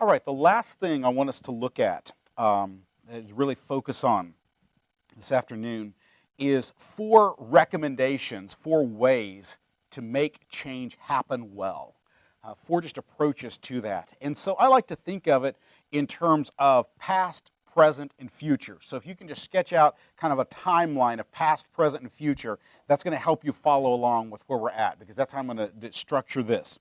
right, the last thing I want us to look at, really focus on this afternoon, is 4 recommendations, 4 ways to make change happen well. 4 just approaches to that. And so I like to think of it in terms of past, present, and future. So if you can just sketch out kind of a timeline of past, present, and future, that's going to help you follow along with where we're at, because that's how I'm going to structure this.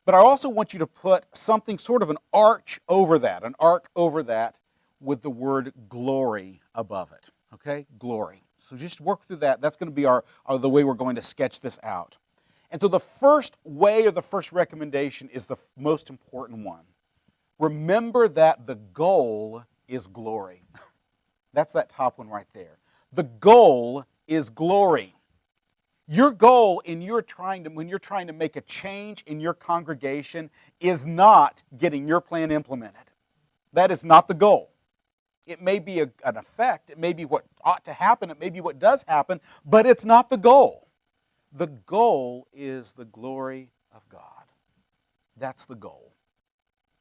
But I also want you to put something, sort of an arc over that with the word glory above it, okay? Glory. So just work through that. That's going to be the way we're going to sketch this out. And so the first way, or the first recommendation, is the most important one. Remember that the goal is glory. That's that top one right there. The goal is glory. Your goal when you're trying to make a change in your congregation is not getting your plan implemented. That is not the goal. It may be an effect, it may be what ought to happen, it may be what does happen, but it's not the goal. The goal is the glory of God. That's the goal.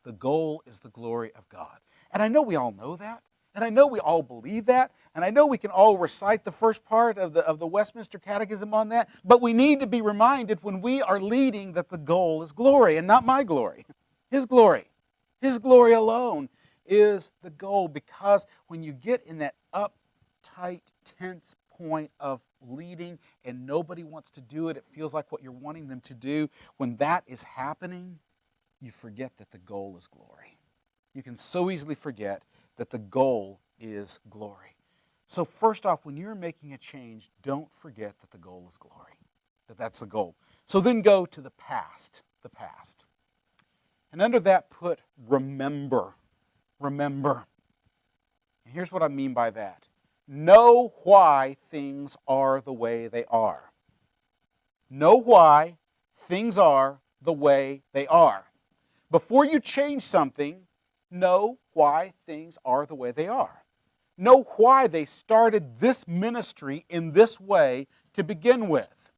The goal is the glory of God. And I know we all know that, and I know we all believe that, and I know we can all recite the first part of the Westminster Catechism on that, but we need to be reminded when we are leading that the goal is glory, and not my glory. His glory. His glory alone is the goal, because when you get in that uptight, tense point of leading and nobody wants to do it, it feels like what you're wanting them to do, when that is happening, you forget that the goal is glory. You can so easily forget that the goal is glory. So first off, when you're making a change, don't forget that the goal is glory, that's the goal. So then go to the past. And under that put remember. Remember. And here's what I mean by that. Know why things are the way they are. Know why things are the way they are. Before you change something, know why things are the way they are. Know why they started this ministry in this way to begin with.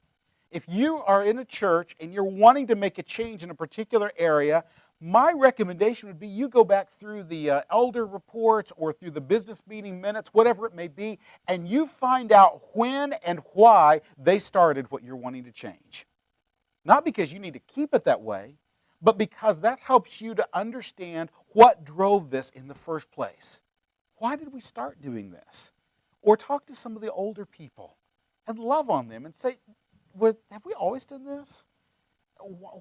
If you are in a church and you're wanting to make a change in a particular area, my recommendation would be you go back through the elder reports or through the business meeting minutes, whatever it may be, and you find out when and why they started what you're wanting to change. Not because you need to keep it that way, but because that helps you to understand what drove this in the first place. Why did we start doing this? Or talk to some of the older people and love on them and say, have we always done this?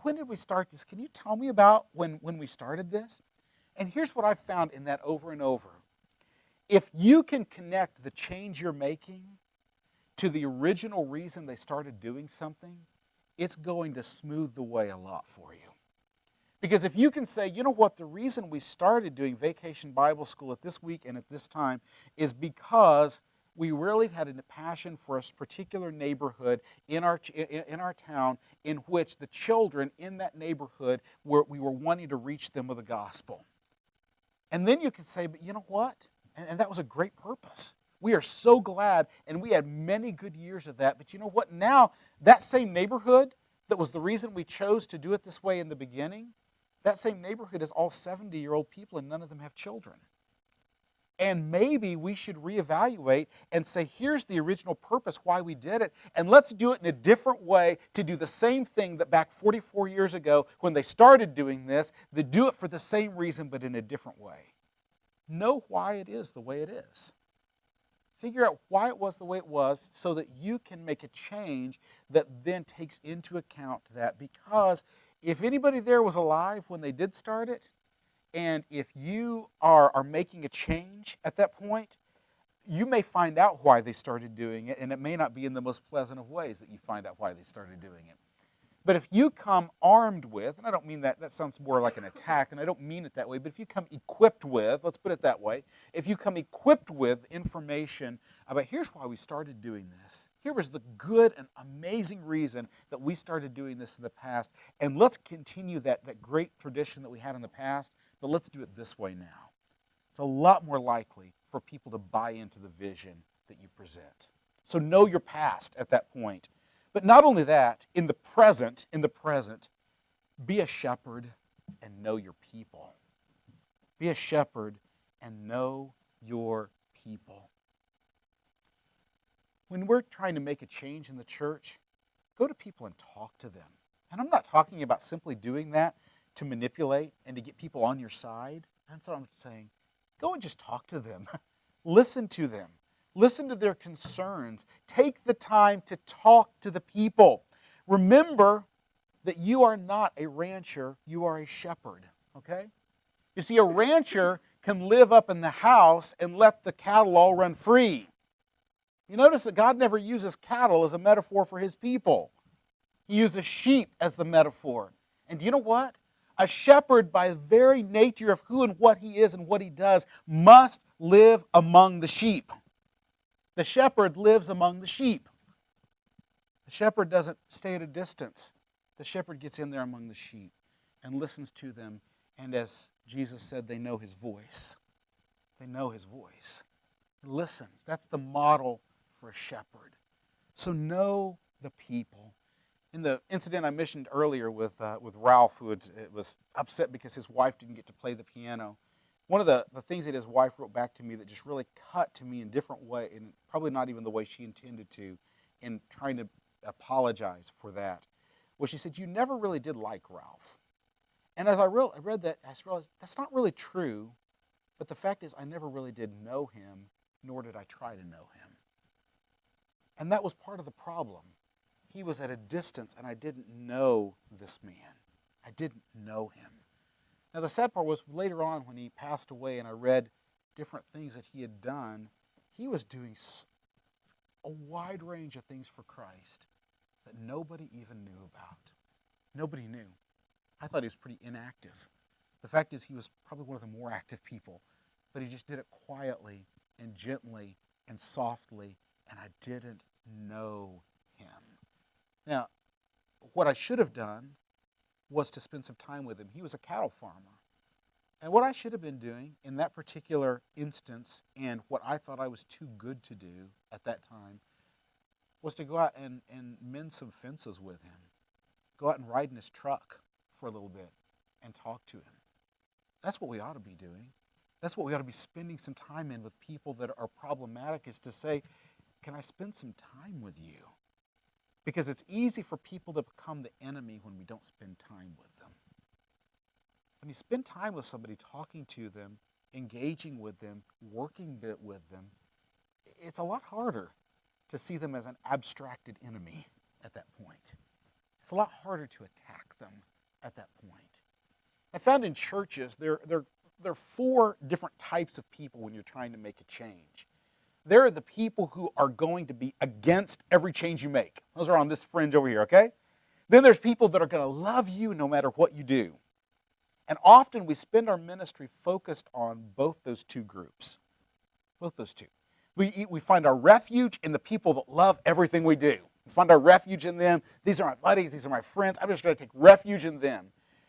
When did we start this? Can you tell me about when we started this? And here's what I've found in that over and over. If you can connect the change you're making to the original reason they started doing something, it's going to smooth the way a lot for you. Because if you can say, you know what, the reason we started doing Vacation Bible School at this week and at this time is because we really had a passion for a particular neighborhood in our town in which the children in that neighborhood, we were wanting to reach them with the gospel. And then you could say, but you know what? And that was a great purpose. We are so glad, and we had many good years of that. But you know what? Now, that same neighborhood that was the reason we chose to do it this way in the beginning, that same neighborhood is all 70-year-old people, and none of them have children. And maybe we should reevaluate and say, here's the original purpose why we did it, and let's do it in a different way to do the same thing that back 44 years ago when they started doing this, they do it for the same reason but in a different way. Know why it is the way it is. Figure out why it was the way it was so that you can make a change that then takes into account that, because if anybody there was alive when they did start it, and if you are making a change at that point, you may find out why they started doing it, and it may not be in the most pleasant of ways that you find out why they started doing it. But if you come armed with, and I don't mean that sounds more like an attack, and I don't mean it that way, but if you come equipped with, let's put it that way, if you come equipped with information about here's why we started doing this, here was the good and amazing reason that we started doing this in the past, and let's continue that great tradition that we had in the past, but let's do it this way now. It's a lot more likely for people to buy into the vision that you present. So know your past at that point. But not only that, in the present, be a shepherd and know your people. Be a shepherd and know your people. When we're trying to make a change in the church, go to people and talk to them. And I'm not talking about simply doing that to manipulate and to get people on your side. That's what I'm saying. Go and just talk to them. Listen to them. Listen to their concerns. Take the time to talk to the people. Remember that you are not a rancher, you are a shepherd, okay? You see, a rancher can live up in the house and let the cattle all run free. You notice that God never uses cattle as a metaphor for his people. He uses sheep as the metaphor. And do you know what? A shepherd, by the very nature of who and what he is and what he does, must live among the sheep. The shepherd lives among the sheep. The shepherd doesn't stay at a distance. The shepherd gets in there among the sheep and listens to them. And as Jesus said, they know his voice. They know his voice. He listens. That's the model for a shepherd. So know the people. In the incident I mentioned earlier with Ralph, who was upset because his wife didn't get to play the piano, one of the things that his wife wrote back to me that just really cut to me in a different way, and probably not even the way she intended to, in trying to apologize for that, was she said, "You never really did like Ralph." And as I read that, I realized that's not really true, but the fact is I never really did know him, nor did I try to know him. And that was part of the problem. He was at a distance, and I didn't know this man. I didn't know him. Now, the sad part was later on when he passed away and I read different things that he had done, he was doing a wide range of things for Christ that nobody even knew about. Nobody knew. I thought he was pretty inactive. The fact is he was probably one of the more active people, but he just did it quietly and gently and softly, and I didn't know him. Now, what I should have done was to spend some time with him. He was a cattle farmer. And what I should have been doing in that particular instance, and what I thought I was too good to do at that time, was to go out and mend some fences with him. Go out and ride in his truck for a little bit and talk to him. That's what we ought to be doing. That's what we ought to be spending some time in with people that are problematic, is to say, can I spend some time with you? Because it's easy for people to become the enemy when we don't spend time with them. When you spend time with somebody, talking to them, engaging with them, working with them, it's a lot harder to see them as an abstracted enemy at that point. It's a lot harder to attack them at that point. I found in churches there are four different types of people when you're trying to make a change. There are the people who are going to be against every change you make. Those are on this fringe over here, okay? Then there's people that are going to love you no matter what you do. And often we spend our ministry focused on both those two groups. Both those two. We find our refuge in the people that love everything we do. We find our refuge in them. These are my buddies. These are my friends. I'm just going to take refuge in them.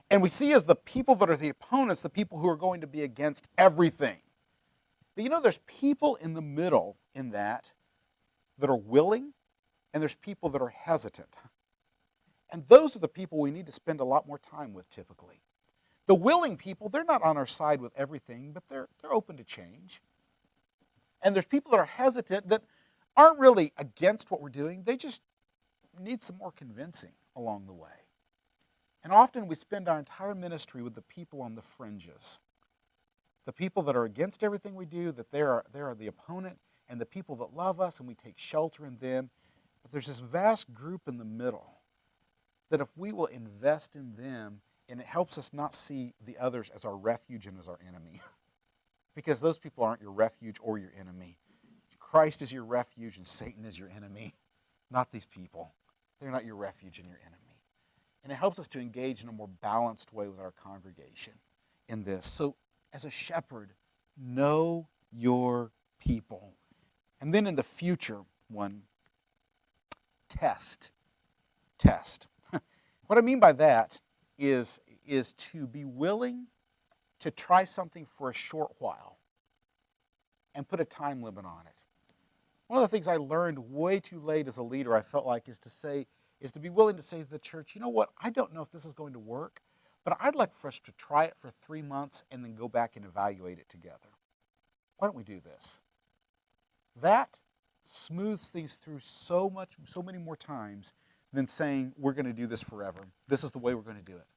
And we see as the people that are the opponents, the people who are going to be against everything. But you know, there's people in the middle in that are willing, and there's people that are hesitant. And those are the people we need to spend a lot more time with typically. The willing people, they're not on our side with everything, but they're open to change. And there's people that are hesitant that aren't really against what we're doing. They just need some more convincing along the way. And often we spend our entire ministry with the people on the fringes. The people that are against everything we do, that they are the opponent, and the people that love us, and we take shelter in them. But there's this vast group in the middle that if we will invest in them, and it helps us not see the others as our refuge and as our enemy. Because those people aren't your refuge or your enemy. Christ is your refuge and Satan is your enemy, not these people. They're not your refuge and your enemy. And it helps us to engage in a more balanced way with our congregation in this. So, as a shepherd, know your people. And then in the future one, test. Test. What I mean by that is to be willing to try something for a short while and put a time limit on it. One of the things I learned way too late as a leader, I felt like, is to be willing to say to the church, you know what, I don't know if this is going to work, But I'd like for us to try it for 3 months and then go back and evaluate it together. Why don't we do this? That smooths things through so many more times than saying we're going to do this forever. This is the way we're going to do it.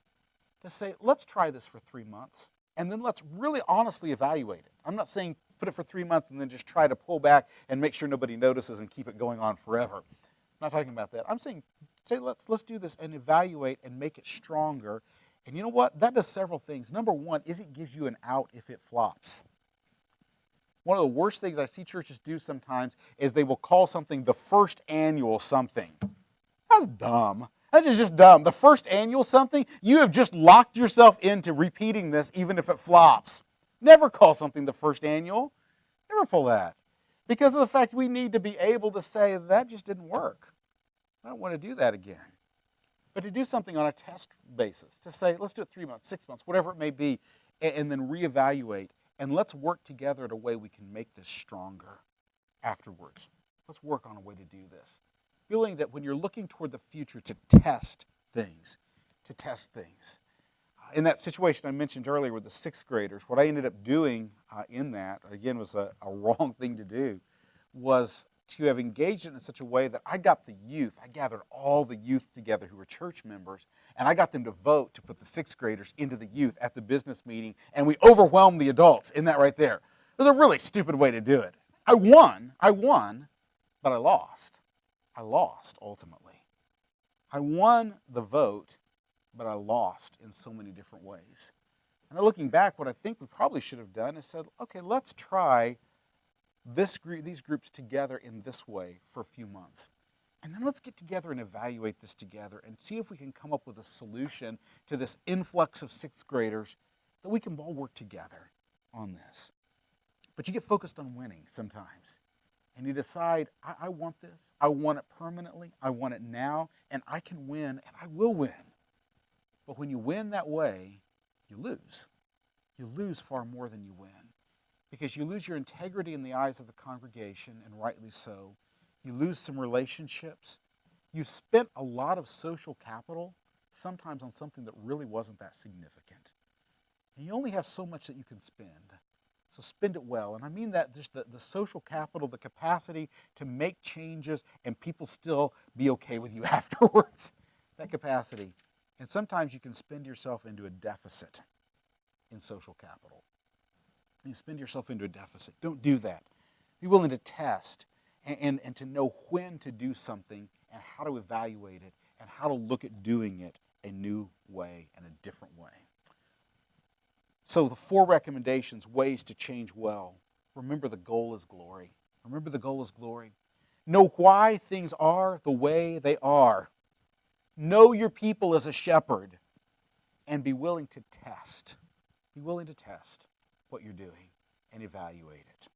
To say, let's try this for 3 months, and then let's really honestly evaluate it. I'm not saying put it for 3 months and then just try to pull back and make sure nobody notices and keep it going on forever. I'm not talking about that. I'm saying, let's do this and evaluate and make it stronger. And you know what? That does several things. Number one is it gives you an out if it flops. One of the worst things I see churches do sometimes is they will call something the first annual something. That's dumb. That is just dumb. The first annual something, you have just locked yourself into repeating this even if it flops. Never call something the first annual. Never pull that. Because of the fact we need to be able to say, that just didn't work. I don't want to do that again. But to do something on a test basis, to say, let's do it 3 months, 6 months, whatever it may be, and then reevaluate. And let's work together at a way we can make this stronger afterwards. Let's work on a way to do this. Feeling that when you're looking toward the future to test things, In that situation I mentioned earlier with the 6th graders, what I ended up doing in that, again, was a wrong thing to do, was to have engaged it in such a way that I got the youth, I gathered all the youth together who were church members, and I got them to vote to put the 6th graders into the youth at the business meeting, and we overwhelmed the adults in that right there. It was a really stupid way to do it. I won, but I lost. I lost, ultimately. I won the vote, but I lost in so many different ways. And looking back, what I think we probably should have done is said, okay, let's try these groups together in this way for a few months. And then let's get together and evaluate this together and see if we can come up with a solution to this influx of 6th graders that we can all work together on this. But you get focused on winning sometimes. And you decide, I want this. I want it permanently. I want it now. And I can win, and I will win. But when you win that way, you lose. You lose far more than you win. Because you lose your integrity in the eyes of the congregation, and rightly so. You lose some relationships. You've spent a lot of social capital, sometimes on something that really wasn't that significant. And you only have so much that you can spend. So spend it well. And I mean that just the social capital, the capacity to make changes and people still be okay with you afterwards. That capacity. And sometimes you can spend yourself into a deficit in social capital. You spend yourself into a deficit. Don't do that. Be willing to test and to know when to do something and how to evaluate it and how to look at doing it a new way and a different way. So the 4 recommendations, ways to change well. Remember, the goal is glory. Remember, the goal is glory. Know why things are the way they are. Know your people as a shepherd. And be willing to test. Be willing to test what you're doing and evaluate it.